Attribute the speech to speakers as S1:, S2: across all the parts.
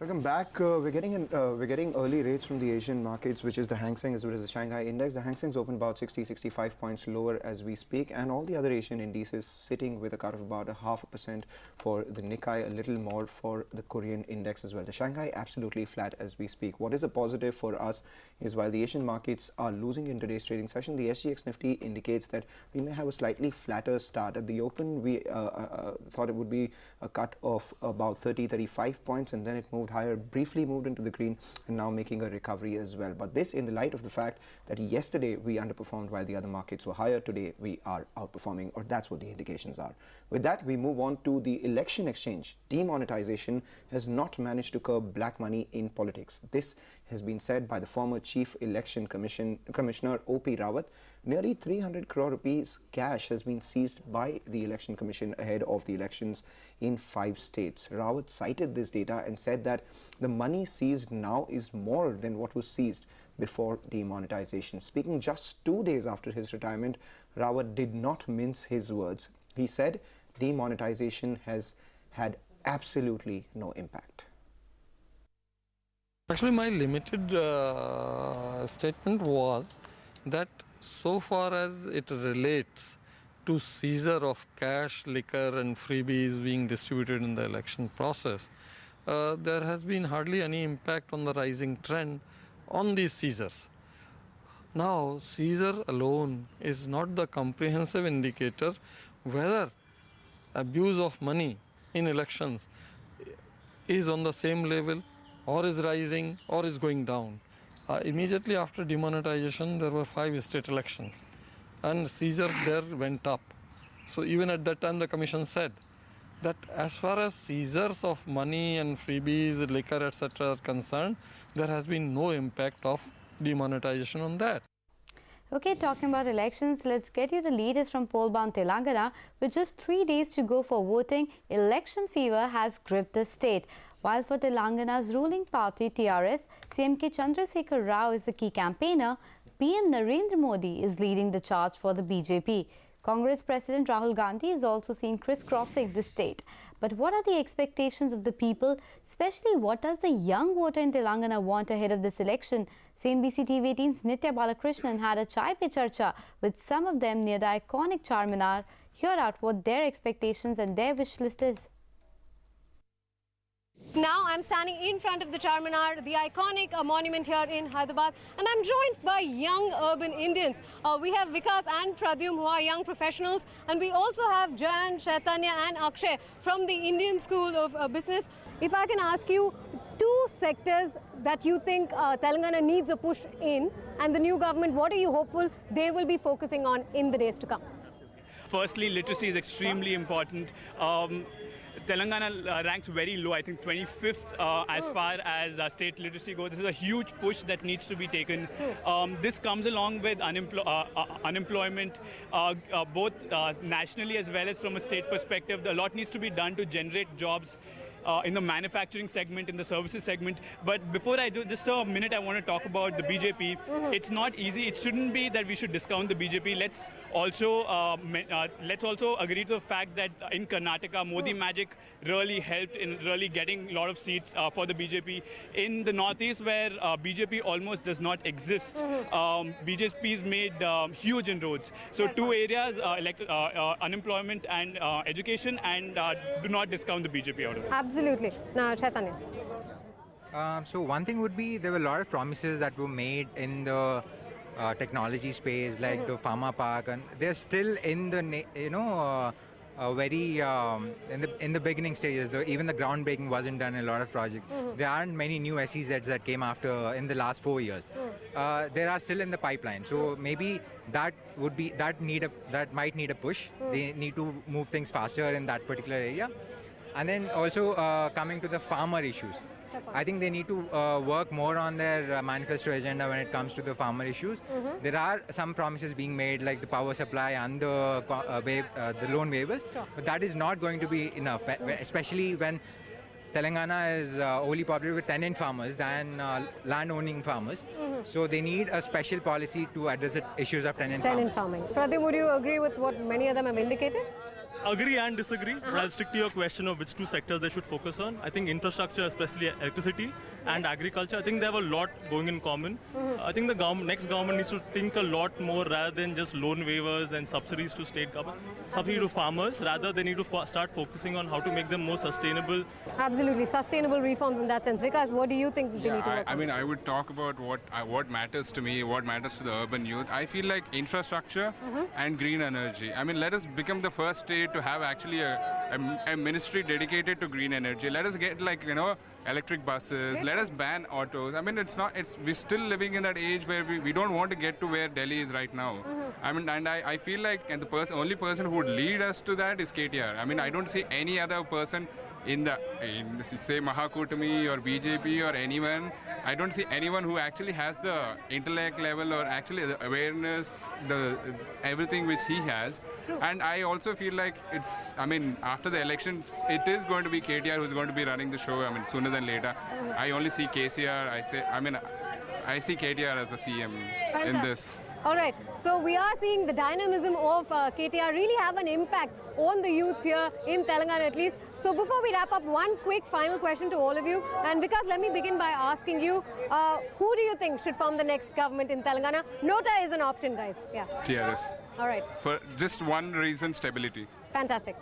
S1: Welcome back. We're getting early rates from the Asian markets, which is the Hang Seng as well as the Shanghai Index. The Hang Seng's open about 65 points lower as we speak, and all the other Asian indices sitting with a cut of about 0.5% for the Nikkei, a little more for the Korean Index as well. The Shanghai absolutely flat as we speak. What is a positive for us is while the Asian markets are losing in today's trading session, the SGX Nifty indicates that we may have a slightly flatter start. At the open, we thought it would be a cut of about 35 points, and then it moved higher, briefly moved into the green, and now making a recovery as well. But this in the light of the fact that yesterday we underperformed while the other markets were higher. Today we are outperforming, or that's what the indications are. With that, we move on to the election exchange. Demonetization has not managed to curb black money in politics. This has been said by the former Chief Election Commissioner O.P. Rawat. Nearly 300 crore rupees cash has been seized by the Election Commission ahead of the elections in 5 states. Rawat cited this data and said that the money seized now is more than what was seized before demonetization. Speaking just 2 days after his retirement, Rawat did not mince his words. He said demonetization has had absolutely no impact.
S2: Actually, my limited statement was that so far as it relates to seizure of cash, liquor and freebies being distributed in the election process, there has been hardly any impact on the rising trend on these seizures. Now, seizure alone is not the comprehensive indicator whether abuse of money in elections is on the same level or is rising or is going down. Immediately after demonetization, there were 5 state elections and seizures there went up. So even at that time, the Commission said that as far as seizures of money and freebies, liquor, etc. are concerned, there has been no impact of demonetization on that.
S3: Okay, talking about elections, let's get you the latest from poll-bound Telangana. With just 3 days to go for voting, election fever has gripped the state. While for Telangana's ruling party TRS, CM K Chandrasekhar Rao is the key campaigner, PM Narendra Modi is leading the charge for the BJP. Congress President Rahul Gandhi is also seen crisscrossing the state. But what are the expectations of the people, especially what does the young voter in Telangana want ahead of this election? CNBC TV 18's Nitya Balakrishnan had a chai pe charcha with some of them near the iconic Charminar. Hear out what their expectations and their wish list is.
S4: Now I'm standing in front of the Charminar, the iconic monument here in Hyderabad, and I'm joined by young urban Indians. We have Vikas and Pradyum, who are young professionals, and we also have Jayan, Chaitanya and Akshay from the Indian School of Business. If I can ask you 2 sectors that you think Telangana needs a push in, and the new government, what are you hopeful they will be focusing on in the days to come?
S5: Firstly, literacy is extremely important. Telangana ranks very low, I think 25th as far as state literacy goes. This is a huge push that needs to be taken. This comes along with unemployment, both nationally as well as from a state perspective. A lot needs to be done to generate jobs in the manufacturing segment, in the services segment. But before I do, just a minute, I want to talk about the BJP. It's not easy. It shouldn't be that we should discount the BJP. Let's also agree to the fact that in Karnataka, Modi Magic really helped in really getting a lot of seats for the BJP. In the Northeast, where BJP almost does not exist, BJP's made huge inroads. So 2 areas, unemployment and education, and do not discount the BJP out of it.
S4: Absolutely. Now, Chaitanya.
S6: So one thing would be there were a lot of promises that were made in the technology space, like the pharma park, and they're still in the very in the beginning stages. Even the groundbreaking wasn't done in a lot of projects. There aren't many new SEZs that came after in the last 4 years. There are still in the pipeline. So maybe that might need a push. They need to move things faster in that particular area. And then also coming to the farmer issues. I think they need to work more on their manifesto agenda when it comes to the farmer issues. There are some promises being made, like the power supply and the loan waivers, but that is not going to be enough, especially when Telangana is only popular with tenant farmers than land-owning farmers. So they need a special policy to address the issues of tenant farming.
S4: Pradyum, would you agree with what many of them have indicated?
S7: agree and disagree, but I'll stick to your question of which two sectors they should focus on. I think infrastructure, especially electricity and agriculture, I think they have a lot going in common. I think the next government needs to think a lot more rather than just loan waivers and subsidies to state government, subsidy to farmers. Rather, they need to start focusing on how to make them more sustainable.
S4: Absolutely, sustainable reforms in that sense. Because what do you think they need to work on?
S8: I mean, I would talk about what matters to me, what matters to the urban youth. I feel like infrastructure and green energy. I mean, let us become the first state to have actually a ministry dedicated to green energy. Let us get electric buses. Let us ban autos. I mean, we're still living in that age where we don't want to get to where Delhi is right now. I mean, and I feel like only person who would lead us to that is KTR. I mean, I don't see any other person in say Mahakutami or BJP or anyone. I don't see anyone who actually has the intellect level or actually the awareness, everything which he has. And I also feel like after the elections, it is going to be KTR who's going to be running the show. I mean, sooner than later. I only see KCR. I see KTR as the CM in this.
S4: All right, so we are seeing the dynamism of KTR really have an impact on the youth here in Telangana at least. So before we wrap up, one quick final question to all of you. And because let me begin by asking you, who do you think should form the next government in Telangana? Nota is an option, guys. Yeah.
S8: TRS.
S4: All right.
S8: For just one reason, stability.
S4: Fantastic.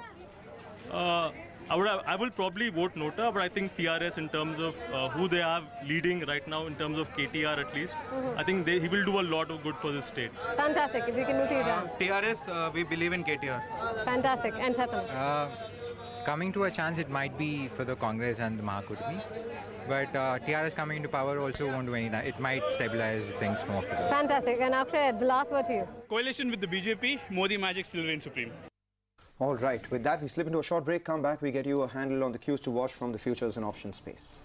S7: I will probably vote Nota, but I think TRS in terms of who they have leading right now, in terms of KTR at least, I think he will do a lot of good for this state.
S4: Fantastic. If you can move to your turn.
S9: TRS, we believe in KTR.
S4: Fantastic. And Shatam?
S6: Coming to a chance, it might be for the Congress and the Mahakutami. But TRS coming into power also won't do any. It might stabilize things more for them.
S4: Fantastic. And Akshay, the last word to you.
S5: Coalition with the BJP, Modi magic still reigns supreme.
S1: All right, with that, we slip into a short break. Come back, we get you a handle on the cues to watch from the futures and options space.